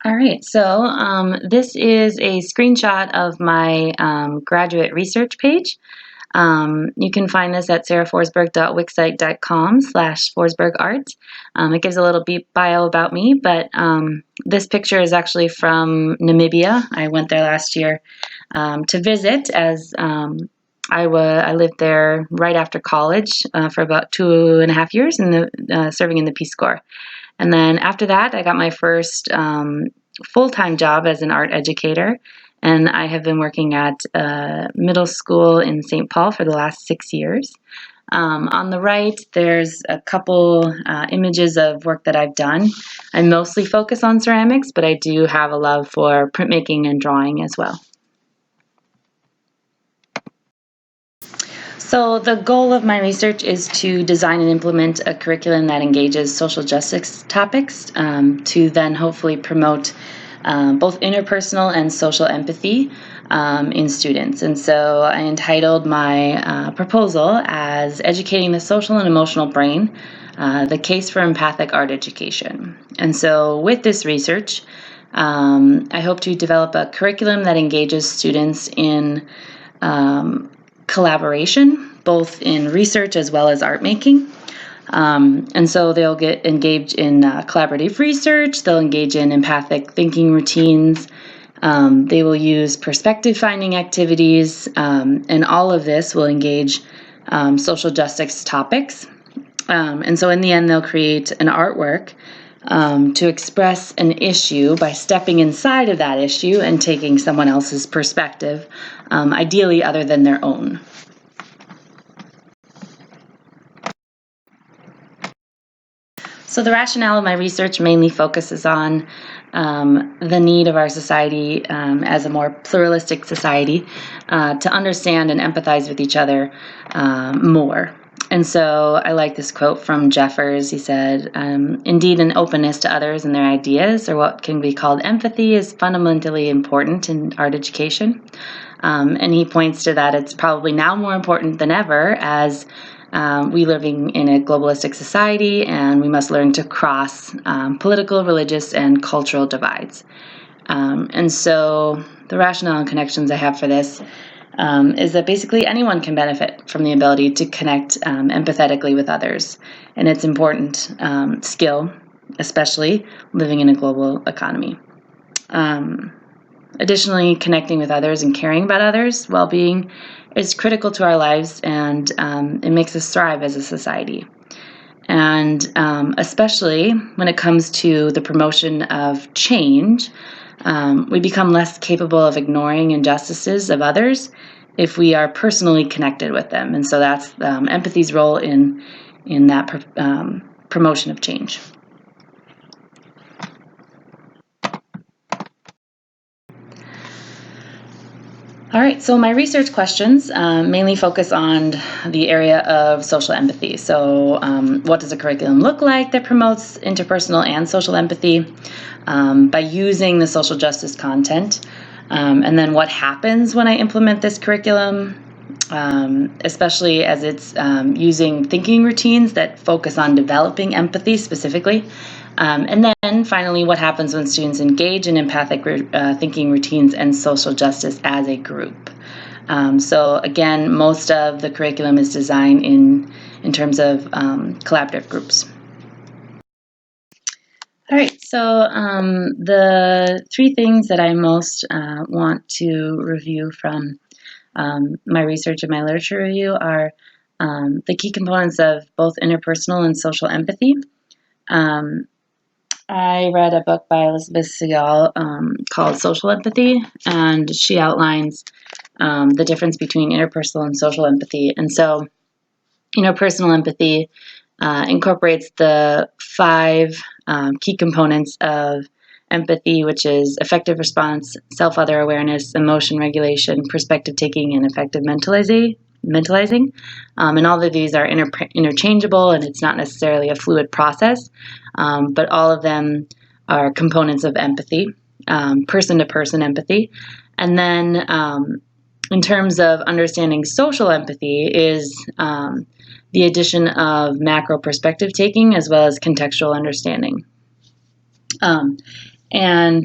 All right, so this is a screenshot of my graduate research page. You can find this at sarahforsberg.wixsite.com/forsbergart. It gives a little bio about me, but this picture is actually from Namibia. I went there last year to visit as I lived there right after college for about 2.5 years serving in the Peace Corps. And then after that, I got my first full-time job as an art educator, and I have been working at middle school in St. Paul for the last 6 years. On the right, there's a couple images of work that I've done. I mostly focus on ceramics, but I do have a love for printmaking and drawing as well. So the goal of my research is to design and implement a curriculum that engages social justice topics to then hopefully promote both interpersonal and social empathy in students. And so I entitled my proposal as Educating the Social and Emotional Brain, the Case for Empathic Art Education. And so with this research, I hope to develop a curriculum that engages students in collaboration, both in research as well as art making. And so they'll get engaged in collaborative research, they'll engage in empathic thinking routines, they will use perspective finding activities, and all of this will engage social justice topics. And so in the end, they'll create an artwork to express an issue by stepping inside of that issue and taking someone else's perspective, ideally other than their own. So the rationale of my research mainly focuses on the need of our society as a more pluralistic society to understand and empathize with each other more. And so I like this quote from Jeffers. He said, "Indeed, an openness to others and their ideas, or what can be called empathy, is fundamentally important in art education." And he points to that it's probably now more important than ever as we living in a globalistic society, and we must learn to cross political, religious, and cultural divides. And so the rationale and connections I have for this is that basically anyone can benefit from the ability to connect empathetically with others. And it's important skill, especially living in a global economy. Additionally, connecting with others and caring about others' well-being is critical to our lives, and it makes us thrive as a society. And especially when it comes to the promotion of change, we become less capable of ignoring injustices of others if we are personally connected with them. And so that's empathy's role in that promotion of change. All right, so my research questions mainly focus on the area of social empathy. So what does a curriculum look like that promotes interpersonal and social empathy by using the social justice content? And then what happens when I implement this curriculum, especially as it's using thinking routines that focus on developing empathy specifically. And then finally, what happens when students engage in empathic thinking routines and social justice as a group. So again, most of the curriculum is designed in terms of collaborative groups. All right, so the 3 things that I most want to review from my research and my literature review are the key components of both interpersonal and social empathy. I read a book by Elizabeth Segal called Social Empathy, and she outlines the difference between interpersonal and social empathy. And so interpersonal empathy incorporates the 5 key components of empathy, which is effective response, self-other awareness, emotion regulation, perspective taking, and effective mentalizing. And all of these are interchangeable, and it's not necessarily a fluid process, but all of them are components of empathy, person-to-person empathy. And then in terms of understanding social empathy is the addition of macro perspective taking as well as contextual understanding. And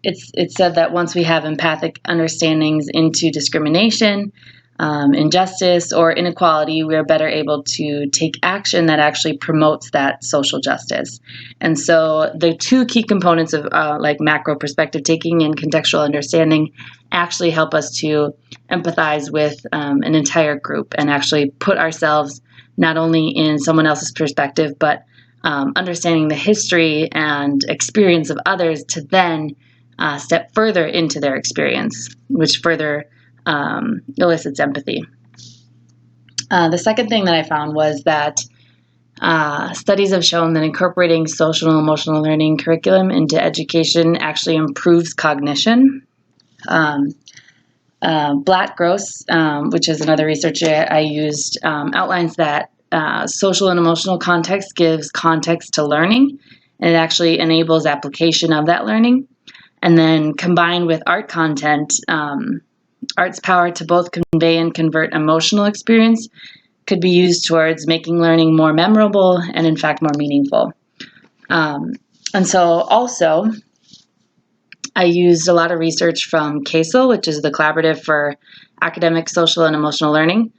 it's said that once we have empathic understandings into discrimination, injustice, or inequality, we are better able to take action that actually promotes that social justice. And so the two key components of like macro perspective taking and contextual understanding actually help us to empathize with an entire group and actually put ourselves not only in someone else's perspective, but understanding the history and experience of others to then step further into their experience, which further elicits empathy. The second thing that I found was that studies have shown that incorporating social and emotional learning curriculum into education actually improves cognition. Blatt-Gross, which is another researcher I used, outlines that social and emotional context gives context to learning, and it actually enables application of that learning. And then combined with art content, art's power to both convey and convert emotional experience could be used towards making learning more memorable and, in fact, more meaningful. And so also, I used a lot of research from CASEL, which is the Collaborative for Academic, Social, and Emotional Learning.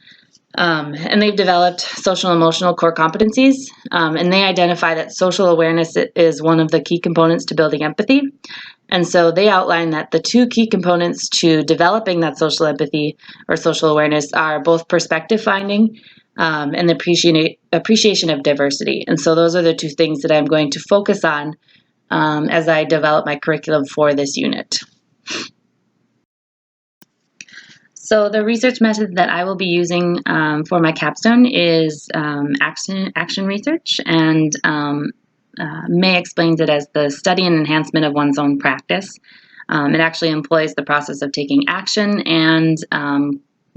And they've developed social and emotional core competencies, and they identify that social awareness is one of the key components to building empathy. And so they outline that the two key components to developing that social empathy or social awareness are both perspective finding and the appreciation of diversity. And so those are the two things that I'm going to focus on as I develop my curriculum for this unit. So the research method that I will be using for my capstone is action research, and May explains it as the study and enhancement of one's own practice. It actually employs the process of taking action and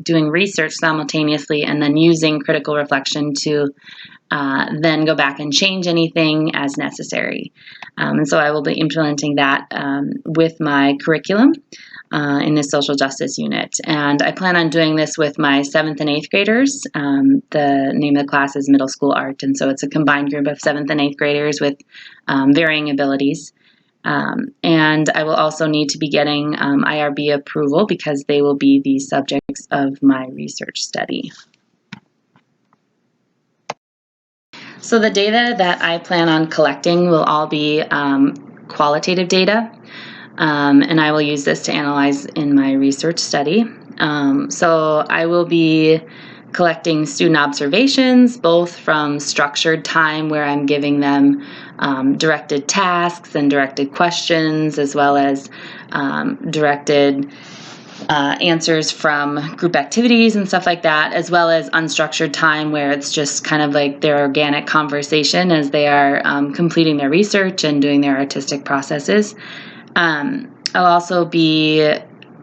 doing research simultaneously, and then using critical reflection to then go back and change anything as necessary. And so I will be implementing that with my curriculum in this social justice unit. And I plan on doing this with my 7th and 8th graders. The name of the class is Middle School Art, and so it's a combined group of 7th and 8th graders with varying abilities. And I will also need to be getting IRB approval because they will be the subjects of my research study. So the data that I plan on collecting will all be qualitative data, and I will use this to analyze in my research study. So I will be collecting student observations, both from structured time where I'm giving them directed tasks and directed questions, as well as directed answers from group activities and stuff like that, as well as unstructured time where it's just kind of like their organic conversation as they are completing their research and doing their artistic processes. I'll also be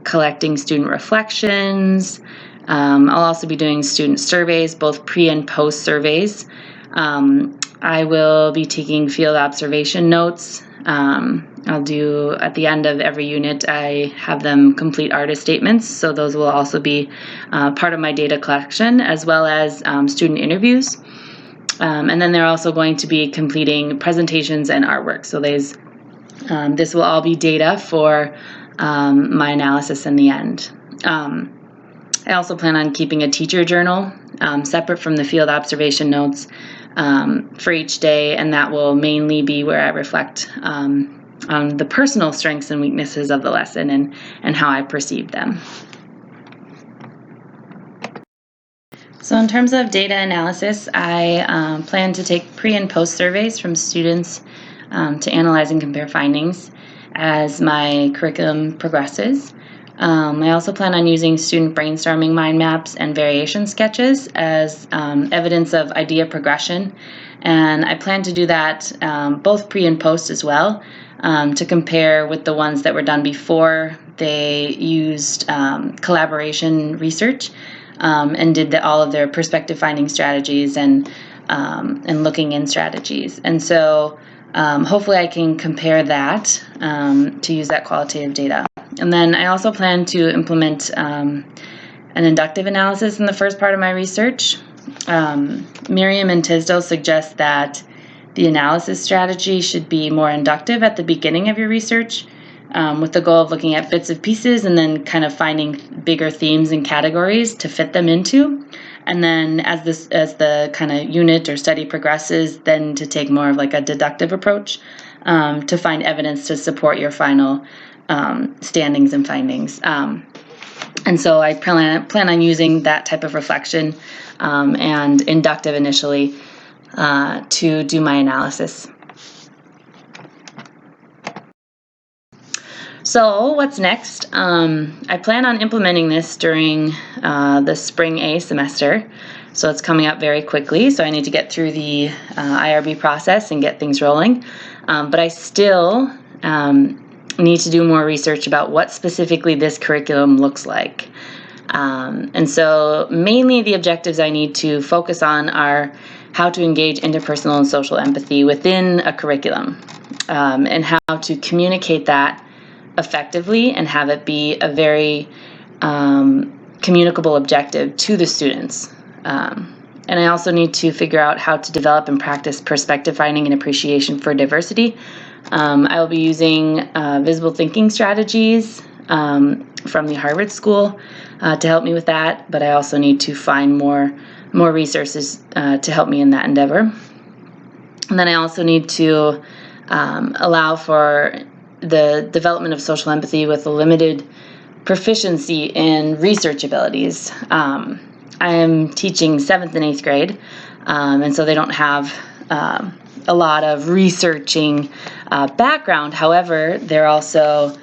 collecting student reflections. I'll also be doing student surveys, both pre and post surveys. I will be taking field observation notes. I'll do, at the end of every unit, I have them complete artist statements, so those will also be part of my data collection, as well as student interviews. And then they're also going to be completing presentations and artwork, so this will all be data for my analysis in the end. I also plan on keeping a teacher journal separate from the field observation notes for each day, and that will mainly be where I reflect on the personal strengths and weaknesses of the lesson and how I perceive them. So in terms of data analysis, I plan to take pre and post surveys from students to analyze and compare findings as my curriculum progresses. I also plan on using student brainstorming mind maps and variation sketches as evidence of idea progression, and I plan to do that both pre and post as well to compare with the ones that were done before they used collaboration research and did all of their perspective finding strategies and looking in strategies. And so hopefully I can compare that to use that qualitative data. And then I also plan to implement an inductive analysis in the first part of my research. Miriam and Tisdale suggest that The analysis strategy should be more inductive at the beginning of your research, with the goal of looking at bits of pieces and then kind of finding bigger themes and categories to fit them into. And then as the kind of unit or study progresses, then to take more of like a deductive approach to find evidence to support your final standings and findings. And so I plan on using that type of reflection and inductive initially to do my analysis. So what's next? I plan on implementing this during the spring A semester. So it's coming up very quickly. So I need to get through the IRB process and get things rolling. But I still need to do more research about what specifically this curriculum looks like. And so mainly the objectives I need to focus on are how to engage interpersonal and social empathy within a curriculum, and how to communicate that effectively and have it be a very communicable objective to the students. And I also need to figure out how to develop and practice perspective finding and appreciation for diversity. I will be using visible thinking strategies from the Harvard School to help me with that, but I also need to find more resources to help me in that endeavor. And then I also need to allow for the development of social empathy with a limited proficiency in research abilities. I am teaching 7th and 8th grade, and so they don't have a lot of researching background. However, they're also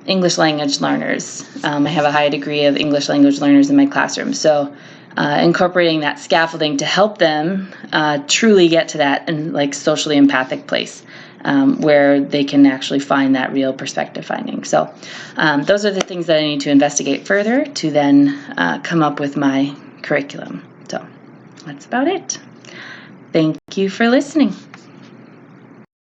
English language learners. I have a high degree of English language learners in my classroom. So incorporating that scaffolding to help them truly get to that and like socially empathic place where they can actually find that real perspective finding. So those are the things that I need to investigate further to then come up with my curriculum. So that's about it. Thank you for listening.